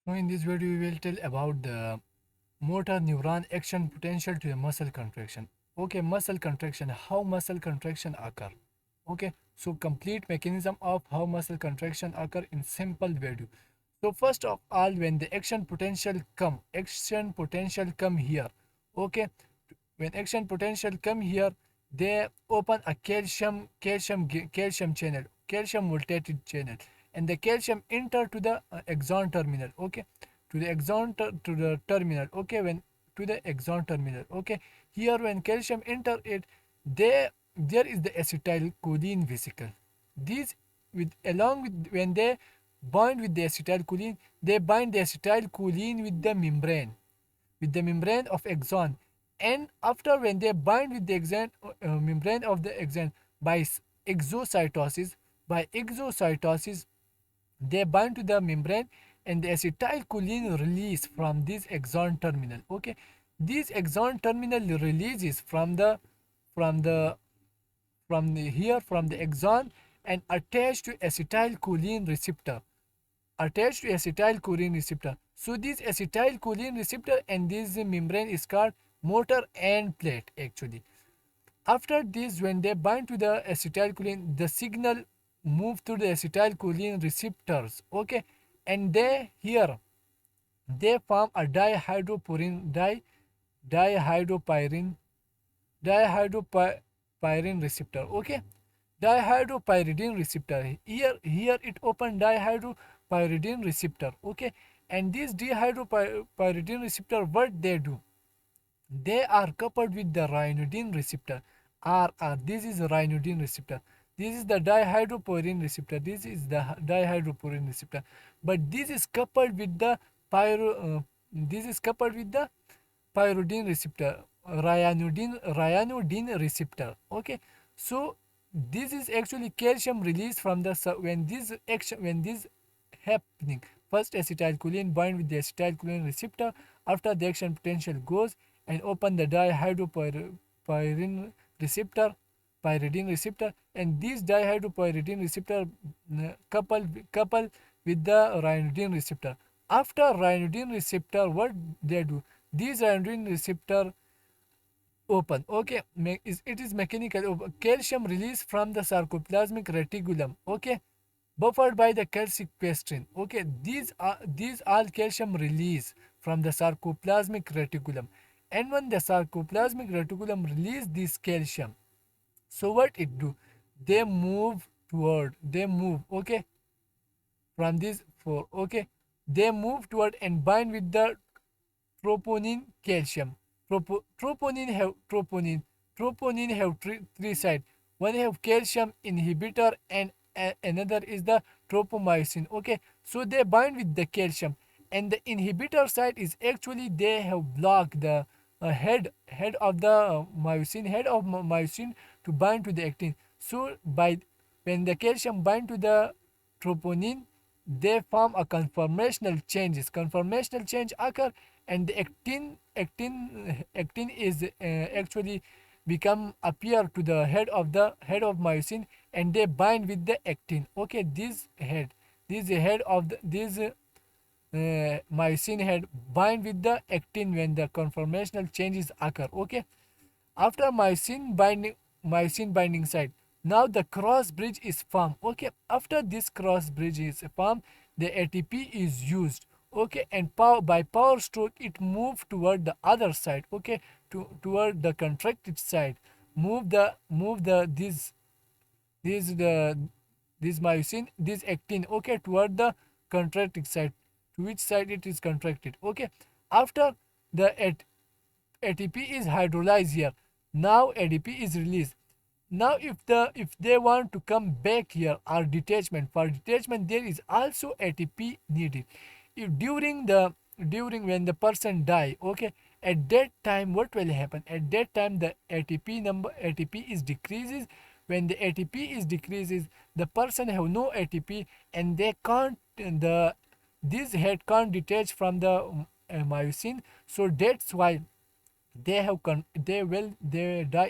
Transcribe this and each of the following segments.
So in this video, we will tell about the motor neuron action potential to a muscle contraction. Okay, muscle contraction, how muscle contraction occur. Okay, so complete mechanism of how muscle contraction occur in simple video. So first of all, when the action potential come here. Okay, when action potential come here, they open a calcium channel, calcium voltage channel, and the calcium enter to the axon terminal. Okay, to the to the terminal. Okay, when to the axon terminal. Okay, here when calcium enter it, there is the acetylcholine vesicle. These with along with when they bind with the acetylcholine, they bind the acetylcholine with the membrane of axon, and after when they bind with the membrane of the axon by exocytosis, they bind to the membrane, and the acetylcholine release from this axon terminal. Okay, this axon terminal releases from the from the axon and attached to acetylcholine receptor. So this acetylcholine receptor and this membrane is called motor end plate actually. After this, when they bind to the acetylcholine, the signal move to the acetylcholine receptors. Okay, and they here they form a dihydropyrin dihydropyrin receptor. Okay, dihydropyridine receptor, here it open dihydropyridine receptor. Okay, and this dihydropyridine receptor, what they do, they are coupled with the ryanodine receptor. This is ryanodine receptor, this is the dihydropyrin receptor, this is the dihydropyrin receptor, but this is coupled with the pyro this is coupled with the pyridine receptor, ryanodine receptor. Okay, so this is actually calcium release from the when this happening, first acetylcholine bind with the acetylcholine receptor, after the action potential goes and open the dihydropyrin receptor pyridine receptor, and this dihydropyridine receptor couple with the ryanodine receptor. After ryanodine receptor, what they do, these ryanodine receptor open. Okay, it is mechanical calcium release from the sarcoplasmic reticulum. Okay, buffered by the calcipestrin. Okay, these all calcium release from the sarcoplasmic reticulum, and when the sarcoplasmic reticulum release this calcium, so what it do, they move. Okay, from this four. Okay, they move toward and bind with the troponin calcium. Troponin have three sides. One have calcium inhibitor, and another is the tropomyosin. Okay, so they bind with the calcium, and the inhibitor side is actually they have blocked the head of myosin to bind to the actin. So by when the calcium bind to the troponin, they form a conformational change occur, and the actin is actually become appear to the head of myosin, and they bind with the actin. Okay, this head of this myosin head bind with the actin when the conformational changes occur. Okay, after myosin binding site, now the cross bridge is formed. Okay, after this cross bridge is formed, the ATP is used. Okay, and by power stroke it move toward the other side. Okay, toward the contracted side, move the this the this myosin, this actin. Okay, toward the contracted side, to which side it is contracted. Okay, after the ATP is hydrolyzed here, now ADP is released. Now if they want to come back here, or detachment, for detachment there is also ATP needed. If during when the person die, okay, at that time what will happen, at that time the ATP is decreases. When the ATP is decreases, the person have no ATP, and they can't the this head can't detach from the myosin. So that's why they die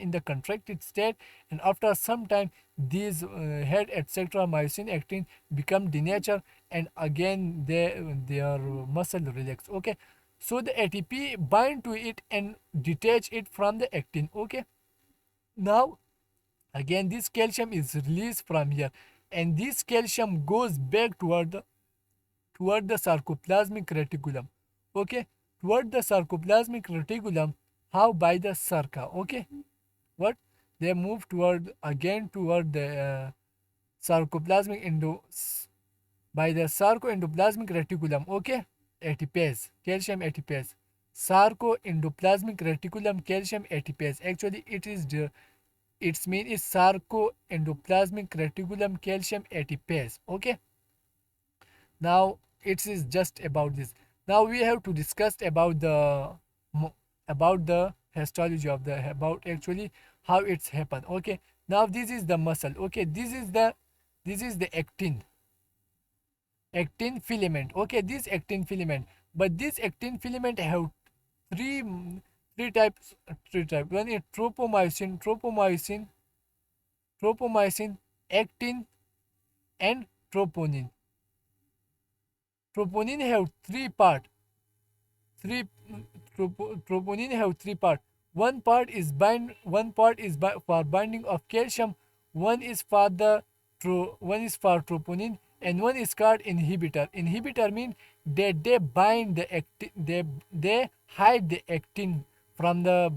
in the contracted state, and after some time these head etc myosin actin become denatured, and again their muscle relax. Okay, so the ATP bind to it and detach it from the actin. Okay, now again this calcium is released from here, and this calcium goes back toward the sarcoplasmic reticulum. Okay, toward the sarcoplasmic reticulum. How? By the sarca. Okay, what they move toward the sarcoplasmic endo by the sarcoendoplasmic reticulum. Okay, ATPase, calcium ATPase, sarcoendoplasmic reticulum calcium ATPase. Actually, its mean is sarcoendoplasmic reticulum calcium ATPase. Okay, now it is just about this. Now we have to discuss about the histology of the about actually how it's happened. Okay, now this is the muscle. Okay, this is the actin filament. Okay, this actin filament, but this actin filament have three three types. One is tropomyosin, actin, and troponin. Troponin have three part. Three troponin have three part. One part is for binding of calcium. One is for troponin, and one is called inhibitor. Inhibitor mean they bind the actin. They hide the actin from the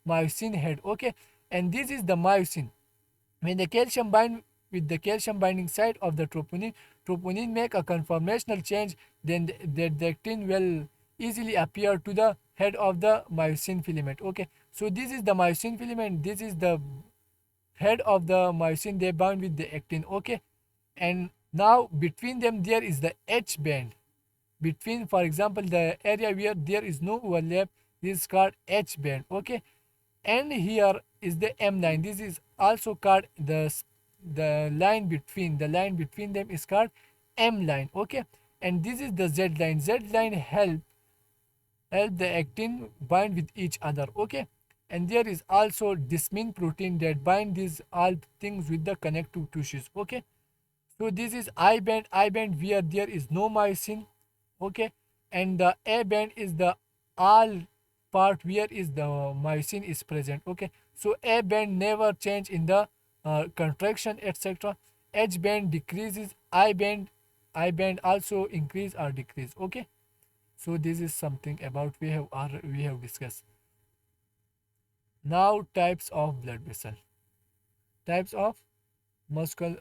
myosin head. Okay, and this is the myosin. When the calcium bind with the calcium binding site of the troponin make a conformational change, then the actin will easily appear to the head of the myosin filament. Okay, so this is the myosin filament. This is the head of the myosin. They bound with the actin. Okay, and now between them there is the H band. Between, for example, the area where there is no overlap, this is called H band. Okay, and here is the M line. This is also called the line between them is called M line. Okay, and this is the Z line. Z line help the actin bind with each other. Okay, and there is also desmin protein that bind these all things with the connective tissues. Okay, so this is I band where there is no myosin. Okay, and the A band is the all part where is the myosin is present. Okay, so A band never change in the contraction, etc. H band decreases. I band also increase or decrease. Okay, so this is something about we have discussed. Now types of blood vessel, types of muscular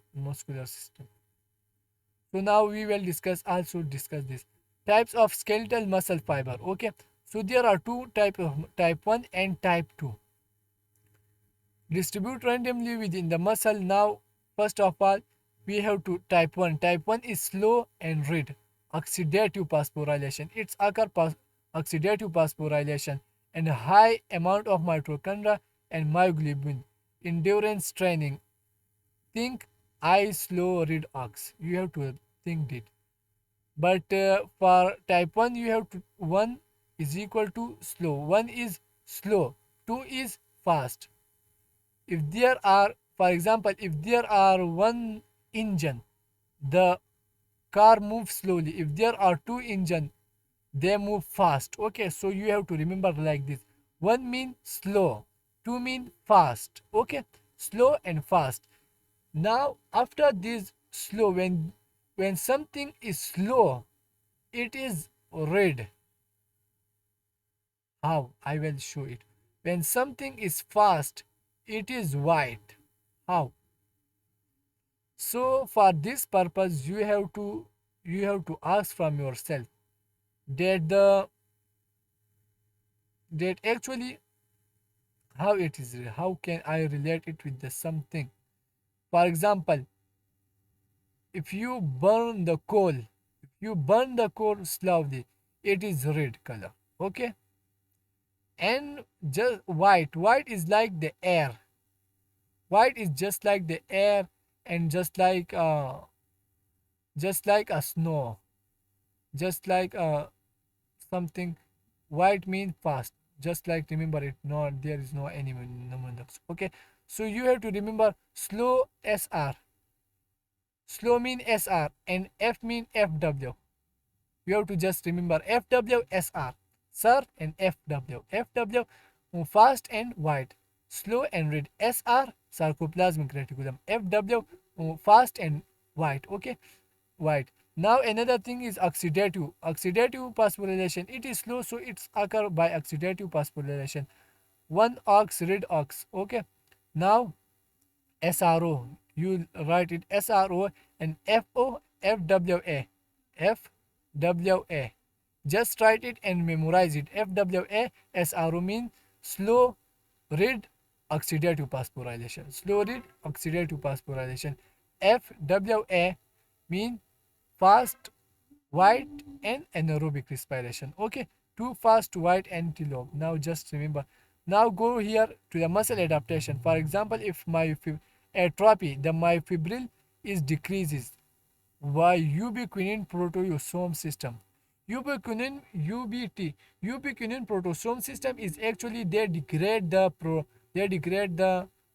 system. So now we will discuss this types of skeletal muscle fiber. Okay, so there are two type of type 1 and type 2 distribute randomly within the muscle. Now first of all we have to type 1 is slow and read oxidative phosphorylation. It's oxidative phosphorylation and high amount of mitochondria and myoglobin. Endurance training. Think I slow read ox. You have to think it. But for type 1 you have to 1 is equal to slow. 1 is slow, 2 is fast. If there are, for example, if there are one engine, the car moves slowly. If there are two engine, they move fast. Okay, so you have to remember like this. 1 mean slow, 2 mean fast. Okay, slow and fast. Now after this slow, when something is slow, it is red. How? I will show it. When something is fast, it is white. How? So for this purpose you have to ask from yourself that actually how it is, how can I relate it with the something. For example, if you burn the coal slowly, it is red color. Okay, and just white is like the air. White is just like the air, and just like a snow, just like something. White means fast. Just like remember it. No, there is no any numbers. Okay, so you have to remember slow SR. Slow mean SR and F mean FW. You have to just remember FW, SR, sir, and FW. FW, fast and wide, slow and red. SR, sarcoplasmic reticulum. FW, fast and wide. Okay, wide. Now another thing is oxidative. Oxidative phosphorylation. It is slow, so it's occur by oxidative phosphorylation. One ox, red ox. Okay. Now SRO. You write it SRO and FO, FWA. FWA. Just write it and memorize it. FWA, SRO means slow read oxidative phosphorylation. Slow read oxidative phosphorylation. FWA mean fast, wide, and anaerobic respiration. Okay, too fast, wide, and too low. Now just remember. Now go here to the muscle adaptation. For example, if my atrophy, the my fibril is decreases by ubiquinone proteasome system. Ubiquinone UBT. Ubiquinone proteasome system is actually they degrade the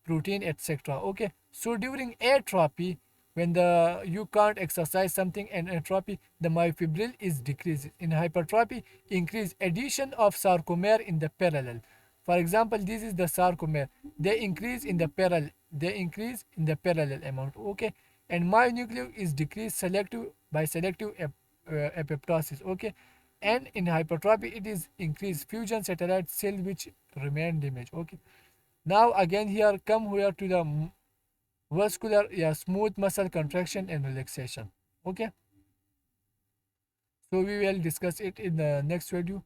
protein, etc. Okay. So during atrophy, when the you can't exercise something and atrophy, the myofibril is decreased. In hypertrophy, increase addition of sarcomere in the parallel. For example, this is the sarcomere. They increase in the parallel. They increase in the parallel amount. Okay, and myonucleus is decreased selective by selective apoptosis. Okay, and in hypertrophy it is increased fusion satellite cell which remain damaged. Okay, now again here come here to the vascular, yeah, smooth muscle contraction and relaxation. Okay, so we will discuss it in the next video.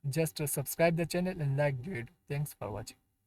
Just subscribe the channel and like the video. Thanks for watching.